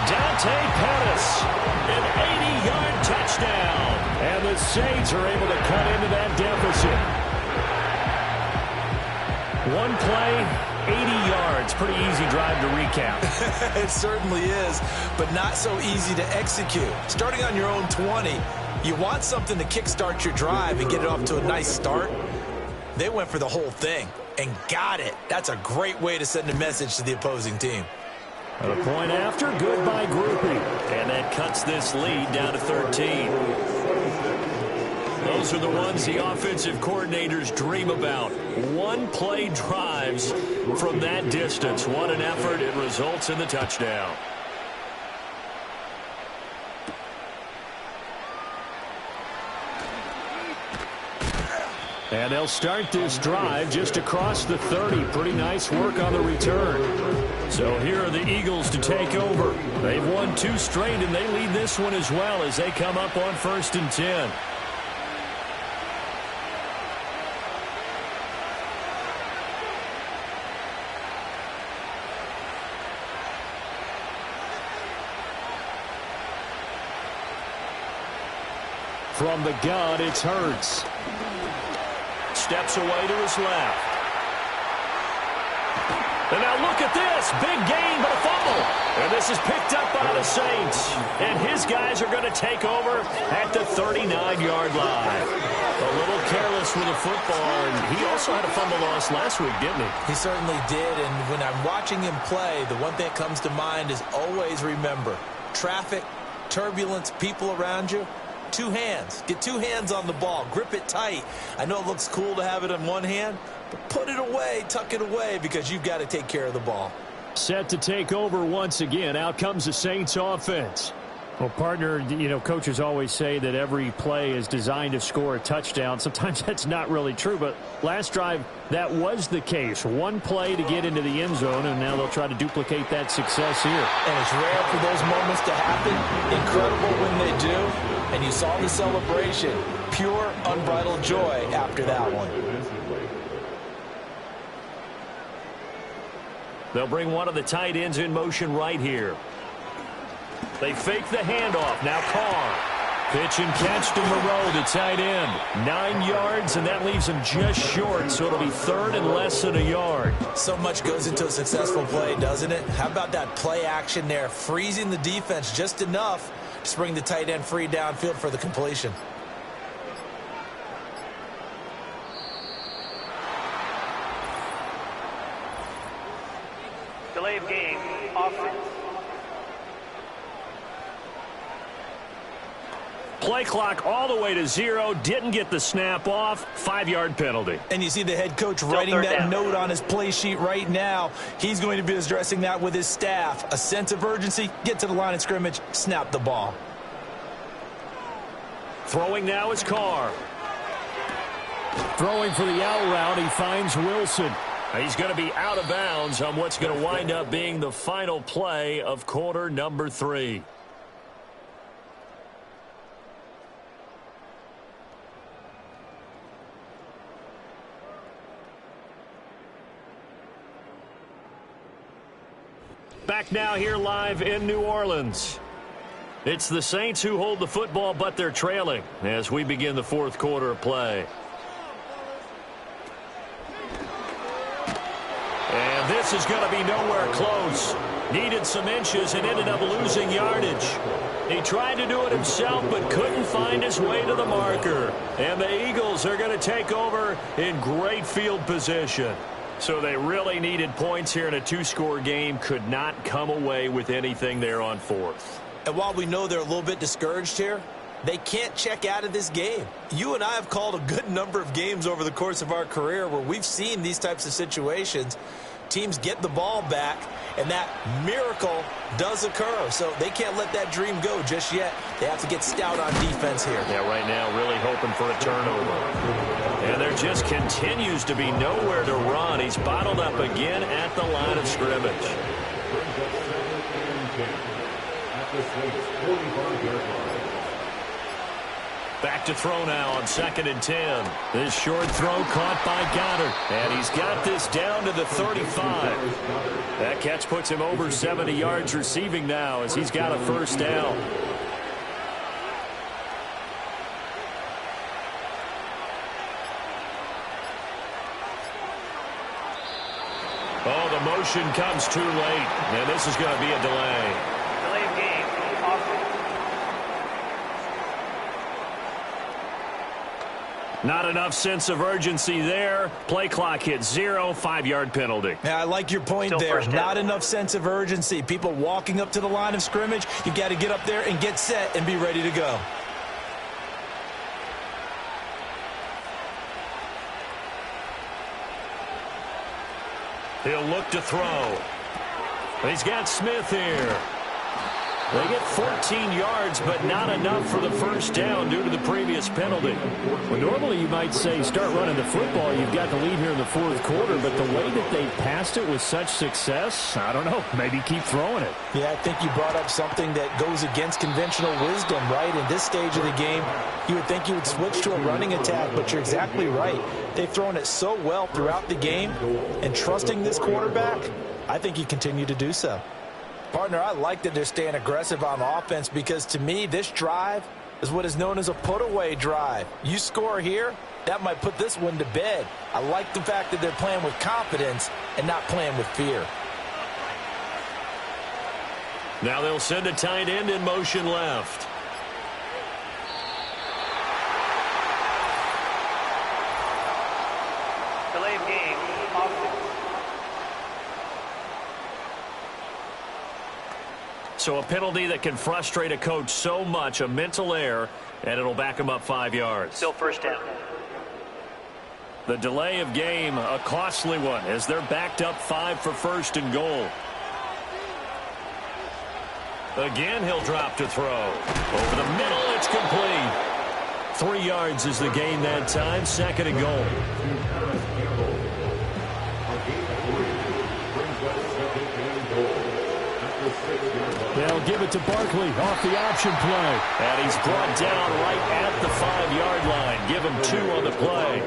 Dante Pettis, an 80-yard touchdown. And the Saints are able to cut into that deficit. One play, 80 yards. Pretty easy drive to recap. It certainly is, but not so easy to execute. Starting on your own 20, you want something to kickstart your drive and get it off to a nice start. They went for the whole thing and got it. That's a great way to send a message to the opposing team. A point after, good by grouping. And that cuts this lead down to 13. Those are the ones the offensive coordinators dream about. One-play drives from that distance. What an effort. It results in the touchdown. And they'll start this drive just across the 30. Pretty nice work on the return. So here are the Eagles to take over. They've won 2 straight, and they lead this one as well as they come up on 1st and 10. From the gun, it's Hurts. Steps away to his left. And now look at this. Big gain, but a fumble. And this is picked up by the Saints. And his guys are going to take over at the 39-yard line. A little careless with the football. And he also had a fumble loss last week, didn't he? He certainly did. And when I'm watching him play, the one thing that comes to mind is always remember, traffic, turbulence, people around you. 2 hands. Get 2 hands on the ball. Grip it tight. I know it looks cool to have it in one hand, but put it away, tuck it away, because you've got to take care of the ball. Set to take over once again. Out comes the Saints offense. Well, partner, you know, coaches always say that every play is designed to score a touchdown. Sometimes that's not really true, but last drive, that was the case. One play to get into the end zone, and now they'll try to duplicate that success here. And it's rare for those moments to happen. Incredible when they do. And you saw the celebration. Pure, unbridled joy after that one. They'll bring one of the tight ends in motion right here. They fake the handoff. Now Carr. Pitch and catch to Moreau, the tight end. 9 yards, and that leaves him just short, so it'll be third and less than a yard. So much goes into a successful play, doesn't it? How about that play action there, freezing the defense just enough to bring the tight end free downfield for the completion. Delay of game, offense. Play clock all the way to 0. Didn't get the snap off. 5-yard penalty. And you see the head coach writing that note on his play sheet right now. He's going to be addressing that with his staff. A sense of urgency, get to the line of scrimmage, snap the ball. Throwing now is Carr. Throwing for the out route, he finds Wilson. He's going to be out of bounds on what's going to wind up being the final play of quarter number 3. Back now here live in New Orleans. It's the Saints who hold the football, but they're trailing as we begin the fourth quarter of play. And this is going to be nowhere close. Needed some inches and ended up losing yardage. He tried to do it himself but couldn't find his way to the marker. And the Eagles are going to take over in great field position. So they really needed points here in a 2-score game. Could not come away with anything there on fourth. And while we know they're a little bit discouraged here, they can't check out of this game. You and I have called a good number of games over the course of our career where we've seen these types of situations. Teams get the ball back, and that miracle does occur. So they can't let that dream go just yet. They have to get stout on defense here. Yeah, right now really hoping for a turnover. And there just continues to be nowhere to run. He's bottled up again at the line of scrimmage. Back to throw now on 2nd and 10. This short throw caught by Goddard. And he's got this down to the 35. That catch puts him over 70 yards receiving now as he's got a first down. Oh, the motion comes too late. And this is going to be a delay. Delay of game, offense. Not enough sense of urgency there. Play clock hits 0, 5-yard penalty. Yeah, I like your point Still there. first down. Not enough sense of urgency. People walking up to the line of scrimmage, you got to get up there and get set and be ready to go. He'll look to throw. He's got Smith here. They get 14 yards, but not enough for the first down due to the previous penalty. Well, normally you might say start running the football. You've got the lead here in the fourth quarter, but the way that they passed it with such success, I don't know, maybe keep throwing it. Yeah, I think you brought up something that goes against conventional wisdom, right? In this stage of the game, you would think you would switch to a running attack, but you're exactly right. They've thrown it so well throughout the game, and trusting this quarterback, I think you continue to do so. Partner, I like that they're staying aggressive on offense because, to me, this drive is what is known as a put-away drive. You score here, that might put this one to bed. I like the fact that they're playing with confidence and not playing with fear. Now they'll send a tight end in motion left. Delay of game, offense. So a penalty that can frustrate a coach so much, a mental error, and it'll back him up 5 yards. Still first down. The delay of game, a costly one, as they're backed up 5 for 1st and goal. Again, he'll drop to throw. Over the middle, it's complete. 3 yards is the gain that time. 2nd and goal. They'll give it to Barkley off the option play. And he's brought down right at the 5-yard line. Give him 2 on the play.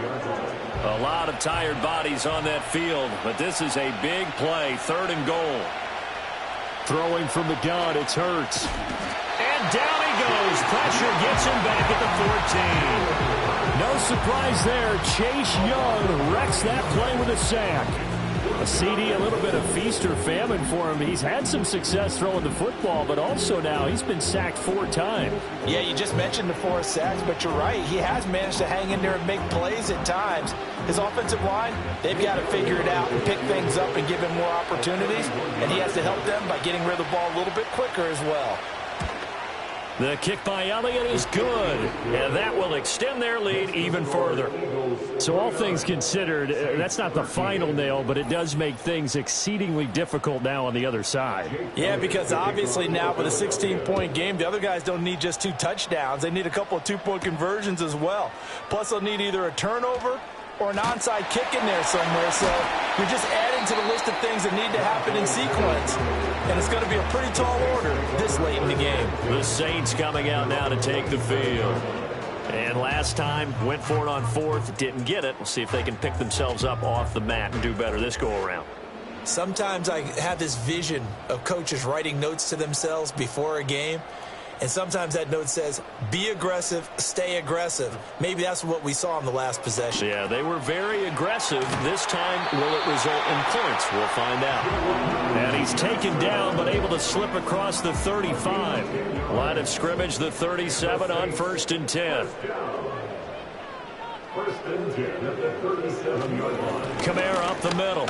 A lot of tired bodies on that field, but this is a big play. 3rd and goal. Throwing from the gun, it's Hurts. And down he goes. Pressure gets him back at the 14. No surprise there. Chase Young wrecks that play with a sack. A CD, a little bit of feast or famine for him. He's had some success throwing the football, but also now he's been sacked 4 times. Yeah, you just mentioned the 4 sacks, but you're right. He has managed to hang in there and make plays at times. His offensive line, they've got to figure it out and pick things up and give him more opportunities, and he has to help them by getting rid of the ball a little bit quicker as well. The kick by Elliott is good, and that will extend their lead even further. So all things considered, that's not the final nail, but it does make things exceedingly difficult now on the other side. Yeah, because obviously now with a 16-point game, the other guys don't need just 2 touchdowns. They need a couple of 2-point conversions as well. Plus, they'll need either a turnover or an onside kick in there somewhere. So you're just adding to the list of things that need to happen in sequence. And it's going to be a pretty tall order this late in the game. The Saints coming out now to take the field. And last time, went for it on 4th, didn't get it. We'll see if they can pick themselves up off the mat and do better this go-around. Sometimes I have this vision of coaches writing notes to themselves before a game. And sometimes that note says, be aggressive, stay aggressive. Maybe that's what we saw in the last possession. Yeah, they were very aggressive. This time, will it result in points? We'll find out. And he's taken down, but able to slip across the 35. Line of scrimmage, the 37 on 1st and 10. 1st and 10 at the 37-yard line. Kamara up the middle.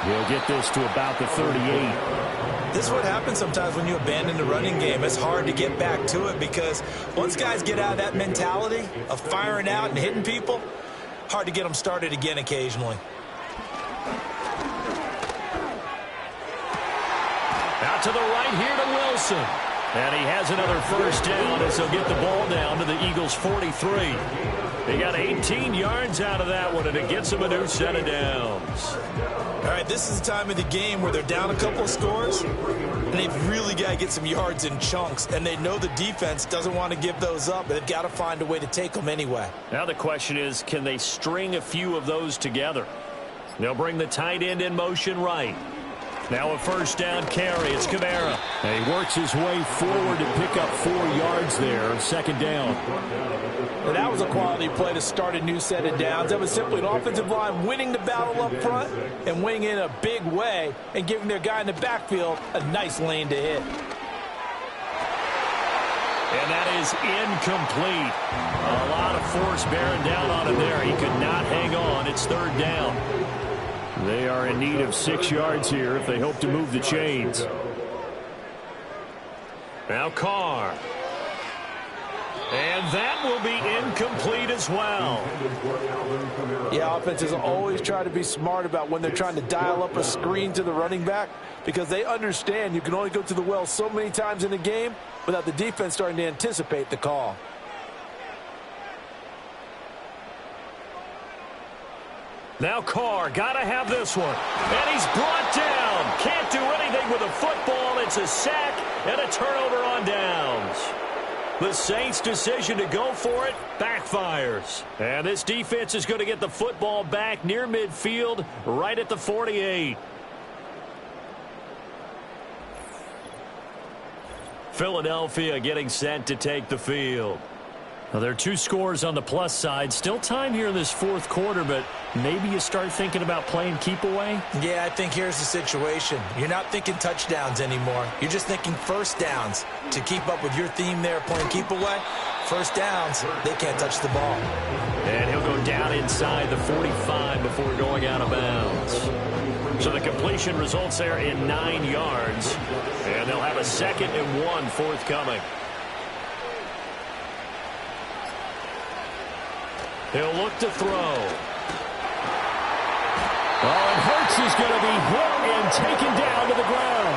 He'll get this to about the 38. This is what happens sometimes when you abandon the running game. It's hard to get back to it because once guys get out of that mentality of firing out and hitting people, hard to get them started again occasionally. Out to the right here to Wilson. And he has another 1st down as he'll get the ball down to the Eagles' 43. They got 18 yards out of that one, and it gets them a new set of downs. All right, this is the time of the game where they're down a couple of scores, and they've really got to get some yards in chunks, and they know the defense doesn't want to give those up, but they've got to find a way to take them anyway. Now the question is, can they string a few of those together? They'll bring the tight end in motion right. Now a 1st down carry. It's Kamara. And he works his way forward to pick up 4 yards there. 2nd down. And that was a quality play to start a new set of downs. That was simply an offensive line winning the battle up front and winning in a big way and giving their guy in the backfield a nice lane to hit. And that is incomplete. A lot of force bearing down on him there. He could not hang on. It's 3rd down. They are in need of 6 yards here if they hope to move the chains. Now Carr. And that will be incomplete as well. Yeah, offenses always try to be smart about when they're trying to dial up a screen to the running back because they understand you can only go to the well so many times in a game without the defense starting to anticipate the call. Now Carr, got to have this one. And he's brought down. Can't do anything with a football. It's a sack and a turnover on downs. The Saints' decision to go for it backfires. And this defense is going to get the football back near midfield, right at the 48. Philadelphia getting set to take the field. Well, there are 2 scores on the plus side. Still time here in this 4th quarter, but maybe you start thinking about playing keep away? Yeah, I think here's the situation. You're not thinking touchdowns anymore. You're just thinking 1st downs. To keep up with your theme there, playing keep away, 1st downs, they can't touch the ball. And he'll go down inside the 45 before going out of bounds. So the completion results there in 9 yards. And they'll have a 2nd and 1 forthcoming. He'll look to throw. Oh, and Hurts is going to be hit and taken down to the ground.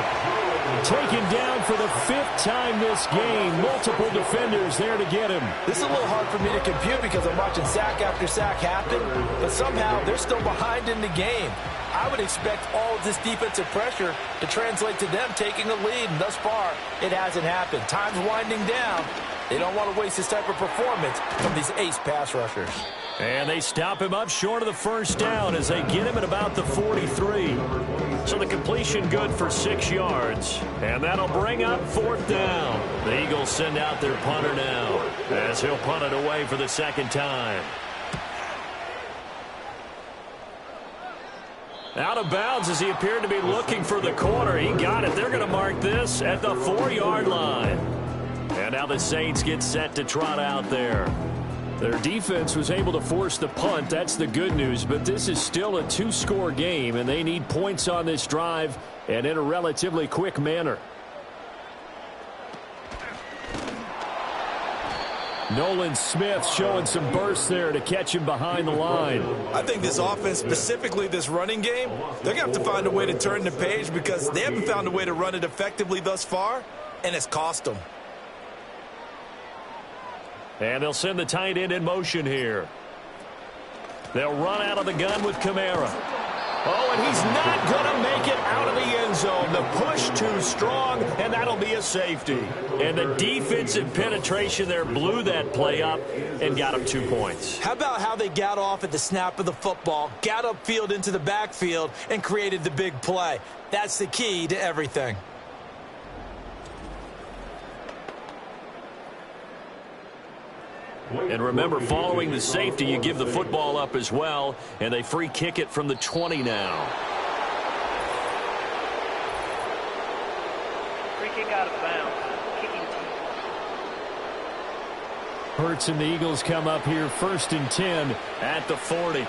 taken down for the 5th time this game. Multiple defenders there to get him. This is a little hard for me to compute because I'm watching sack after sack happen, but somehow they're still behind in the game. I would expect all of this defensive pressure to translate to them taking a lead, and thus far, it hasn't happened. Time's winding down. They don't want to waste this type of performance from these ace pass rushers. And they stop him up short of the first down as they get him at about the 43. So the completion good for 6 yards. And that'll bring up 4th down. The Eagles send out their punter now as he'll punt it away for the 2nd time. Out of bounds as he appeared to be looking for the corner. He got it. They're going to mark this at the 4-yard line. And now the Saints get set to trot out there. Their defense was able to force the punt. That's the good news. But this is still a 2-score game, and they need points on this drive and in a relatively quick manner. Nolan Smith showing some bursts there to catch him behind the line. I think this offense, specifically this running game, they're going to have to find a way to turn the page because they haven't found a way to run it effectively thus far, and it's cost them. And they'll send the tight end in motion here. They'll run out of the gun with Kamara. Oh, and he's not going to make it out of the end zone. The push too strong, and that'll be a safety. And the defensive penetration there blew that play up and got him 2 points. How about how they got off at the snap of the football, got upfield into the backfield, and created the big play? That's the key to everything. And remember, following the safety, you give the football up as well, and they free kick it from the 20 now. Free kick out of bounds. Kicking team. Hurts and the Eagles come up here 1st and 10 at the 40.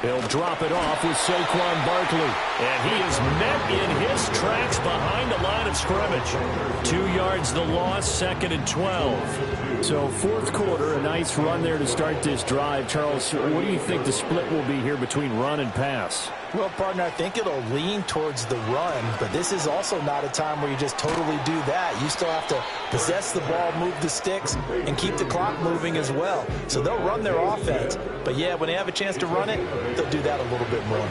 They'll drop it off with Saquon Barkley. And he is met in his tracks behind the line of scrimmage. 2 yards the loss, 2nd and 12. So 4th quarter, a nice run there to start this drive. Charles, what do you think the split will be here between run and pass? Well, partner, I think it'll lean towards the run, but this is also not a time where you just totally do that. You still have to possess the ball, move the sticks, and keep the clock moving as well. So they'll run their offense, but yeah, when they have a chance to run it, they'll do that a little bit more.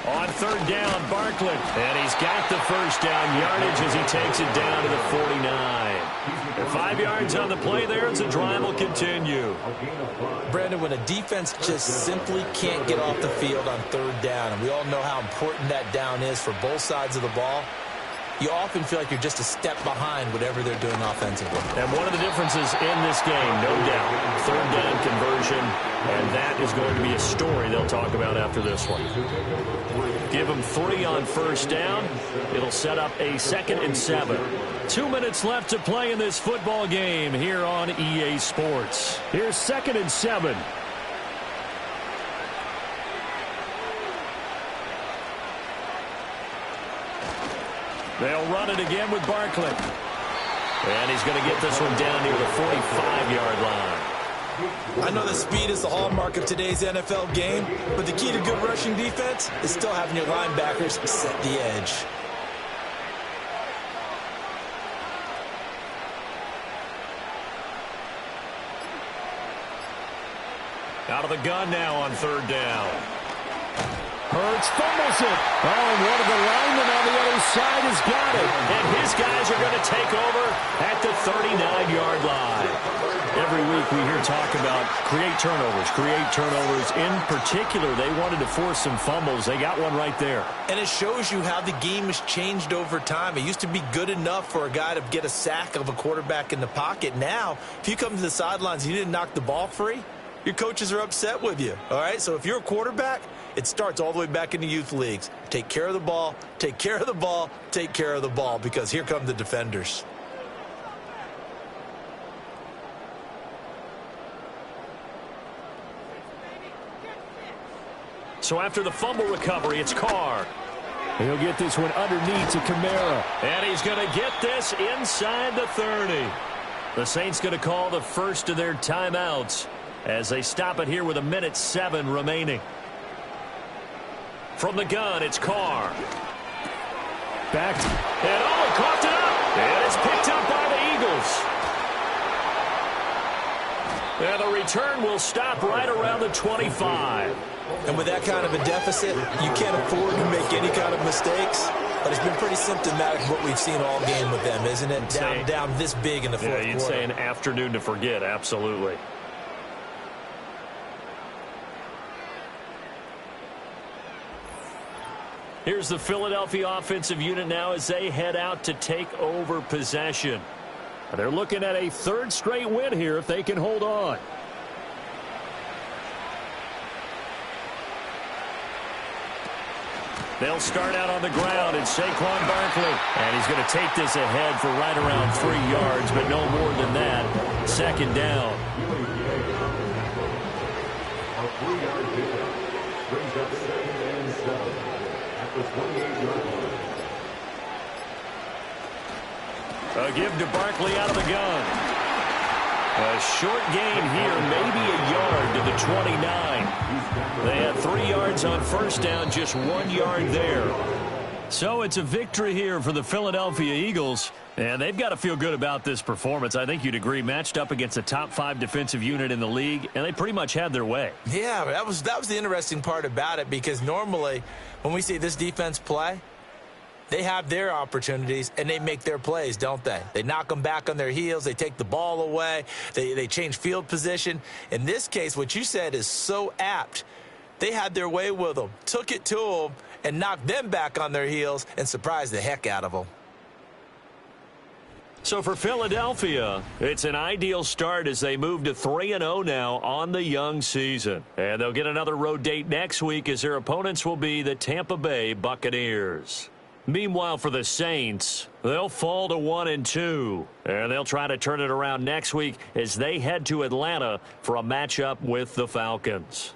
On 3rd down, Barkley. And he's got the first down yardage as he takes it down to the 49. And 5 yards on the play there as the drive will continue. Brandon, when a defense just simply can't get off the field on 3rd down, and we all know how important that down is for both sides of the ball, you often feel like you're just a step behind whatever they're doing offensively. And one of the differences in this game, no doubt, 3rd down conversion, and that is going to be a story they'll talk about after this one. Give them 3 on 1st down. It'll set up a 2nd and 7. 2 minutes left to play in this football game here on EA Sports. Here's 2nd and 7. They'll run it again with Barkley. And he's going to get this one down near the 45-yard line. I know that speed is the hallmark of today's NFL game, but the key to good rushing defense is still having your linebackers set the edge. Out of the gun now on 3rd down. Hurts fumbles it. Oh, and one of the linemen on the other side has got it. And his guys are going to take over at the 39-yard line. Every week we hear talk about create turnovers. In particular, they wanted to force some fumbles. They got one right there. And it shows you how the game has changed over time. It used to be good enough for a guy to get a sack of a quarterback in the pocket. Now, if you come to the sidelines and you didn't knock the ball free, your coaches are upset with you. All right, so if you're a quarterback, it starts all the way back in the youth leagues. Take care of the ball, take care of the ball, take care of the ball, because here come the defenders. So after the fumble recovery, it's Carr. He'll get this one underneath to Kamara. And he's going to get this inside the 30. The Saints going to call the first of their timeouts as they stop it here with 1:07 remaining. From the gun, it's Carr. Back. And he coughed it up. And it's picked up by the Eagles. And the return will stop right around the 25. And with that kind of a deficit, you can't afford to make any kind of mistakes. But it's been pretty symptomatic of what we've seen all game with them, isn't it? Down this big in the fourth quarter. Yeah, you'd say an afternoon to forget, absolutely. Here's the Philadelphia offensive unit now as they head out to take over possession. They're looking at a third straight win here if they can hold on. They'll start out on the ground, and Saquon Barkley. And he's going to take this ahead for right around 3 yards, but no more than that. Second down. A 3-yard pickup brings up 2nd and 7 at the 28-yard line. A give to Barkley out of the gun. A short gain here, maybe a yard to the 29. They had 3 yards on first down, just 1 yard there. So it's a victory here for the Philadelphia Eagles, and they've got to feel good about this performance. I think you'd agree, matched up against a top 5 defensive unit in the league, and they pretty much had their way. Yeah, that was the interesting part about it, because normally when we see this defense play, they have their opportunities, and they make their plays, don't they? They knock them back on their heels. They take the ball away. They change field position. In this case, what you said is so apt. They had their way with them, took it to them, and knocked them back on their heels and surprised the heck out of them. So for Philadelphia, it's an ideal start as they move to 3-0 now on the young season. And they'll get another road date next week as their opponents will be the Tampa Bay Buccaneers. Meanwhile, for the Saints, they'll fall to 1-2, and they'll try to turn it around next week as they head to Atlanta for a matchup with the Falcons.